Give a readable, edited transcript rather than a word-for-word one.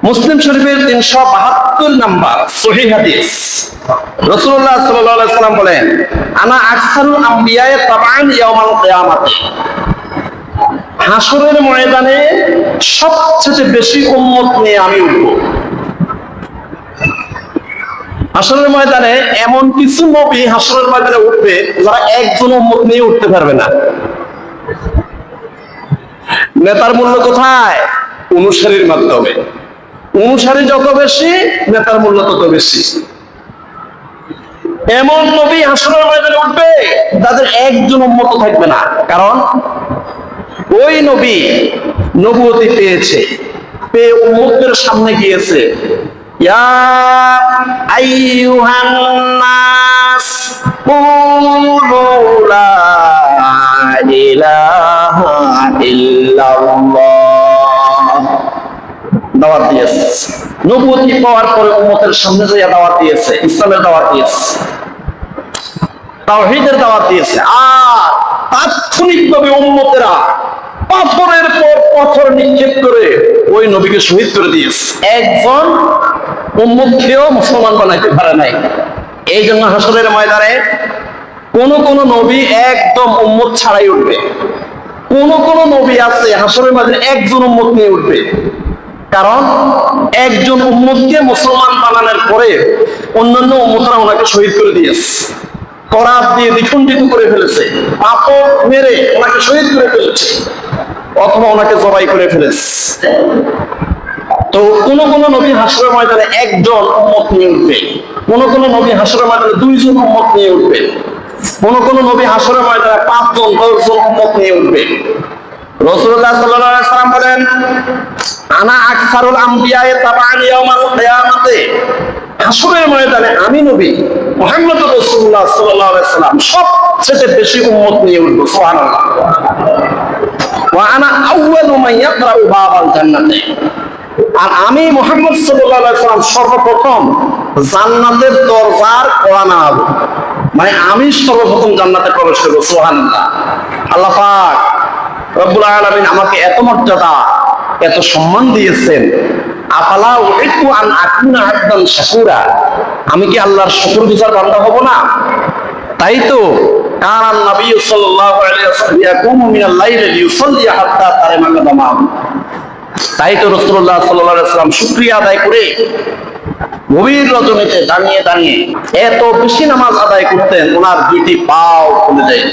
মুসলিম শরীফের 372 নাম্বার সহিহ হাদিস, রাসূলুল্লাহ সাল্লাল্লাহু আলাইহি সাল্লাম বলেন, আনা আকসারুল আমবিয়ায়ে তাবান ইয়াউমাল কিয়ামাতি, হাসরের ময়দানে সবচেয়ে বেশি উম্মত নিয়ে আমি উঠব। হাসরের ময়দানে এমন কিছু নবী হাসরের ময়দানে উঠবে যারা একজন উম্মত নিয়ে উঠতে পারবে না। নেতার মূল্য কোথায়? অনুসারীর মাধ্যমে। অনুসারী যত বেশি, নেতার মূল্য তত বেশি। এমন নবী হাসরের ময়দানে উঠবে তাদের একজন উম্মত থাকবে না, কারণ ওই নবী নবুয়তি পেয়েছে, পেয়ে উম্মতের সামনে গিয়েছে, ইয়া আইয়ুহান নাস কুলু লা ইলাহা ইল্লাল্লাহ দাওয়াত দিয়েছে। নবুয়তি পাওয়ার পরে উম্মতের সামনে যে দাওয়াত দিয়েছে, ইসলামের দাওয়াত দিয়েছে, তাওহীদের দাওয়াত দিয়েছে। আর তাৎক্ষণিকভাবে উম্মতেরা পাথরের পর পাথর নিক্ষেপ করে ওই নবীকে শহীদ করে দিয়েছে। একজন উম্মতকেও মুসলমান বানাইতে পারে নাই। এই জন্য হাসরের ময়দানে কোন কোন নবী একদম উম্মত ছাড়াই উঠবে, কোন কোন নবী আছে হাসরের ময়দানে একজন উম্মত নিয়ে উঠবে। কারণ একজন উম্মতকে মুসলমান বানানোর পরে অন্যান্য উম্মতরা ওনাকে শহীদ করে দিয়েছে, করাত দিয়ে দ্বিখণ্ডিত করে ফেলেছে, পাথর মেরে ওনাকে শহীদ করে ফেলেছে, অথবা ওনাকে জবাই করে ফেলেছে। তো কোন কোন নবী হাসরের ময়দানে একজন উম্মত নিয়ে উঠবে, কোন কোন নবী হাসরের ময়দানে দুইজন উম্মত নিয়ে উঠবে, কোন কোন নবী হাসরের ময়দানে 5 জন 10 জন উম্মত নিয়ে উঠবে। রাসূলুল্লাহ সাল্লাল্লাহু আলাইহি ওয়াসাল্লাম বলেন, আনা আকসারুল আমবিয়ায়ে তাবান ইয়াউমাল কিয়ামাতে, হাসরের ময়দানে আমি নবী মুহাম্মদ রাসূলুল্লাহ সাল্লাল্লাহু আলাইহি ওয়াসাল্লাম সবচেয়ে বেশি উম্মত নিয়ে উঠব। সুবহানাল্লাহ। ওয়া আনা আউয়ালু মান ইয়াকরাউ বাবাল জান্নাতে, আর আমি মুহাম্মদ সাল্লাল্লাহু আলাইহি ওয়াসাল্লাম সর্বপ্রথম জান্নাতের দরজার কড়া নাড়ব, মানে আমি সর্বপ্রথম জান্নাতে প্রবেশ করব। সুবহানাল্লাহ। আল্লাহ পাক রব্বুল আলামিন আমাকে এত মর্যাদা, এত সম্মান দিয়েছেন। আফালা উহিব্বু আন আকুনা আবদান শাকুরা, আমি কি আল্লাহর শুকরগুজার বান্দা হব না? তাই তো কানান নবী সাল্লাল্লাহু আলাইহি ওয়াসাল্লাম ইয়াকুমু মিনাল লাইলি লিইউসাল্লি হাত্তা তারামা কাদামাহু, তাই তো রাসূলুল্লাহ সাল্লাল্লাহু আলাইহি ওয়াসাল্লাম শুকরিয়া আদায় করে গভীর রজনীতে দাঁড়িয়ে দাঁড়িয়ে এত বেশি নামাজ আদায় করতেন, ওনার দুইটি পাও ফুলে যায়।